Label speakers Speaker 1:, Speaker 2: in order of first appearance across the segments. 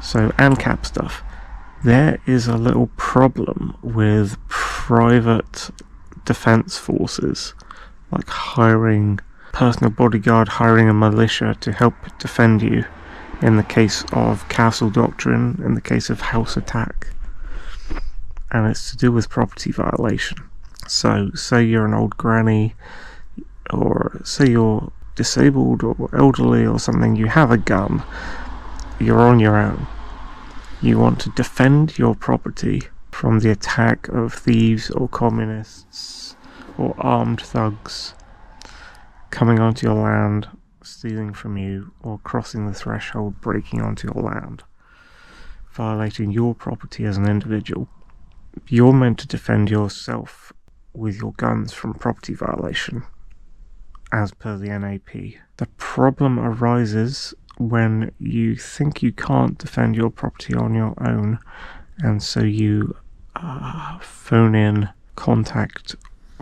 Speaker 1: So Ancap stuff. There is a little problem with private defense forces, like hiring personal bodyguard, hiring a militia to help defend you in the case of castle doctrine, in the case of house attack. And it's to do with property violation. So say you're an old granny, or say you're disabled or elderly or something, you have a gun, you're on your own. You want to defend your property from the attack of thieves or communists or armed thugs coming onto your land, stealing from you, or crossing the threshold, breaking onto your land, violating your property as an individual. You're meant to defend yourself with your guns from property violation, as per the NAP. The problem arises when you think you can't defend your property on your own, and so you phone in, contact,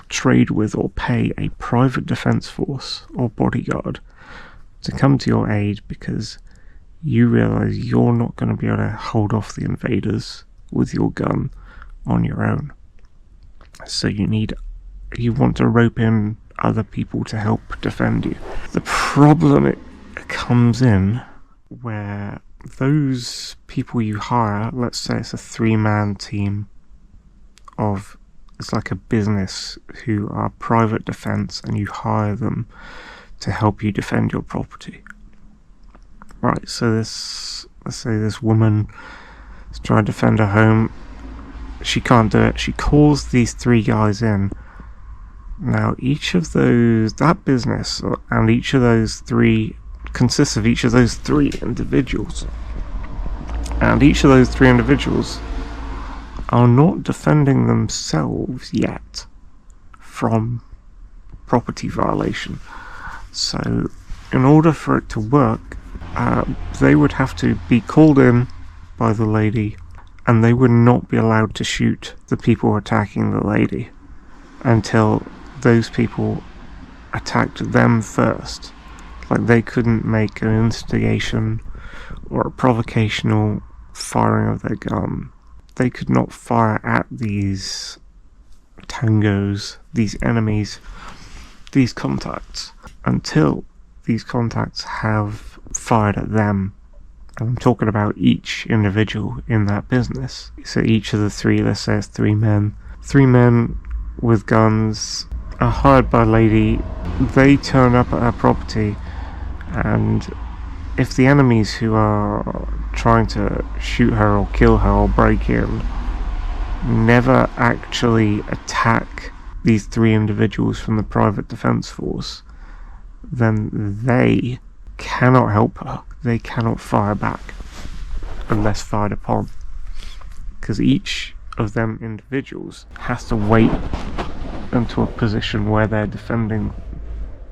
Speaker 1: trade with, or pay a private defense force or bodyguard to come to your aid because you realize you're not going to be able to hold off the invaders with your gun on your own. So you want to rope in other people to help defend you. The problem it comes in where those people you hire, let's say it's a 3-man team of, it's like a business who are private defense, and you hire them to help you defend your property. Right, so let's say this woman is trying to defend her home. She can't do it. She calls these 3 guys in. Now, that business and each of those 3 consists of each of those 3 individuals. And each of those 3 individuals are not defending themselves yet from property violation. So, in order for it to work, they would have to be called in by the lady, and they would not be allowed to shoot the people attacking the lady until those people attacked them first. Like, they couldn't make an instigation or a provocational firing of their gun. They could not fire at these tangos, these enemies, these contacts, until these contacts have fired at them. And I'm talking about each individual in that business. So each of the 3, let's say it's 3 men. 3 men with guns are hired by a lady. They turn up at her property, and if the enemies who are trying to shoot her or kill her or break in never actually attack these 3 individuals from the private defense force, then they cannot help her. They cannot fire back unless fired upon, because each of them individuals has to wait into a position where they're defending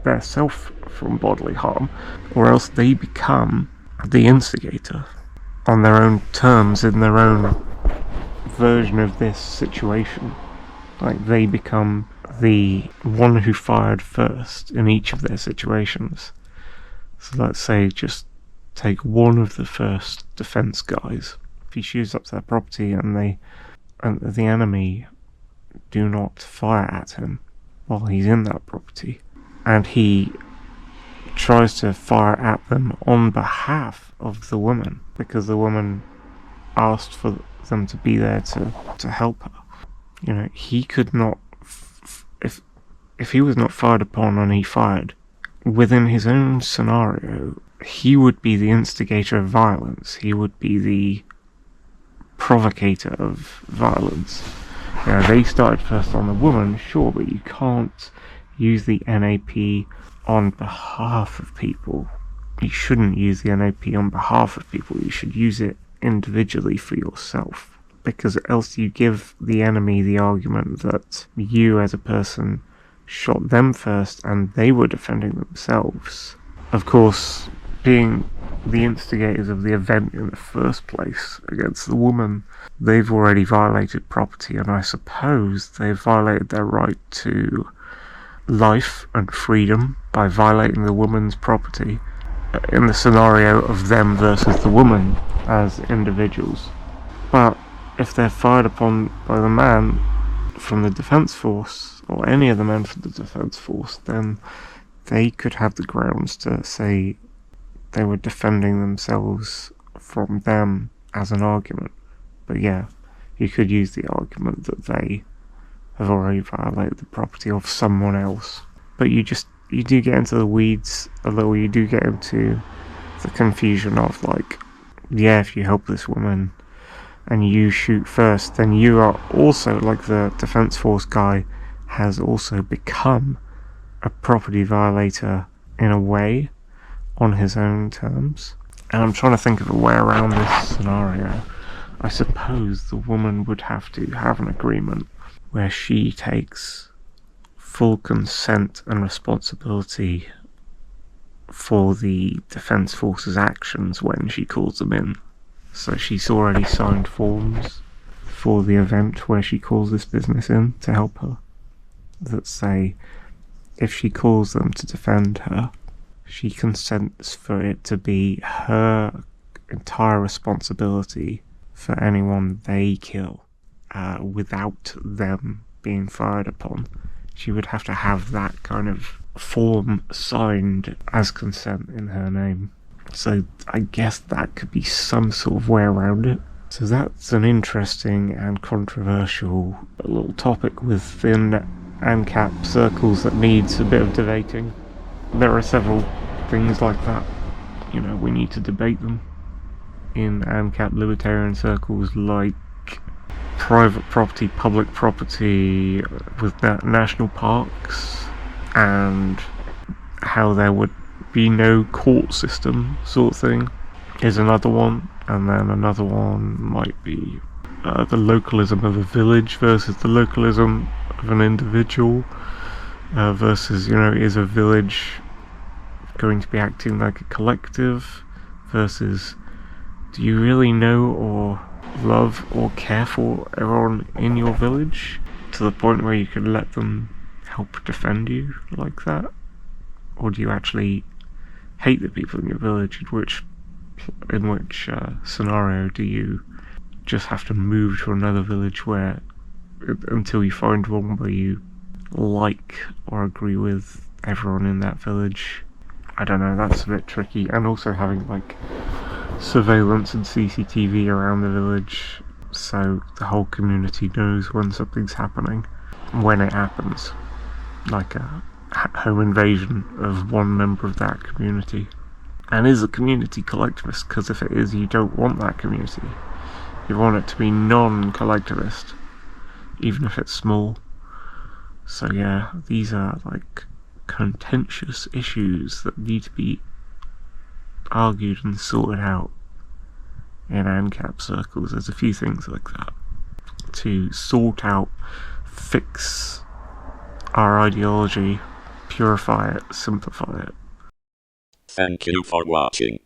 Speaker 1: their self from bodily harm, or else they become the instigator on their own terms, in their own version of this situation. Like, they become the one who fired first in each of their situations. So let's say, just take one of the first defense guys. If he shoots up to their property and the enemy do not fire at him while he's in that property, and he tries to fire at them on behalf of the woman, because the woman asked for them to be there to help her. You know, he could not, if he was not fired upon and he fired, within his own scenario, he would be the instigator of violence. He would be the provocator of violence. You know, they started first on the woman, sure, but you can't use the NAP on behalf of people. You shouldn't use the NAP on behalf of people. You should use it individually for yourself, because else you give the enemy the argument that you as a person shot them first and they were defending themselves. Of course, being the instigators of the event in the first place against the woman, they've already violated property, and I suppose they've violated their right to life and freedom by violating the woman's property. In the scenario of them versus the woman, as individuals. But if they're fired upon by the man from the defence force, or any of the men from the defence force, then they could have the grounds to say they were defending themselves from them as an argument. But yeah, you could use the argument that they have already violated the property of someone else. But you do get into the weeds a little. You do get into the confusion of, like, yeah, if you help this woman and you shoot first, then you are also, like, the defence force guy has also become a property violator in a way, on his own terms. And I'm trying to think of a way around this scenario. I suppose the woman would have to have an agreement where she takes full consent and responsibility for the defence force's actions when she calls them in. So she's already signed forms for the event where she calls this business in to help her, that say if she calls them to defend her, she consents for it to be her entire responsibility for anyone they kill, without them being fired upon. She would have to have that kind of form signed as consent in her name. So I guess that could be some sort of way around it. So that's an interesting and controversial little topic within Ancap circles that needs a bit of debating. There are several things like that. We need to debate them in Ancap libertarian circles, like private property, public property with national parks, and how there would be no court system sort of thing is another one. And then another one might be the localism of a village versus the localism of an individual, versus, is a village going to be acting like a collective, versus do you really know or love or care for everyone in your village to the point where you can let them help defend you like that? Or do you actually hate the people in your village? In which scenario do you just have to move to another village until you find one where you like or agree with everyone in that village? I don't know, that's a bit tricky. And also having, like, surveillance and CCTV around the village, so the whole community knows when something's happening, when it happens, like a home invasion of one member of that community. And is a community collectivist? Because if it is, you don't want that community. You want it to be non-collectivist, even if it's small. So yeah, these are, like, contentious issues that need to be argued and sorted out in Ancap circles. There's a few things like that to sort out, fix our ideology, purify it, simplify it.
Speaker 2: Thank you for watching.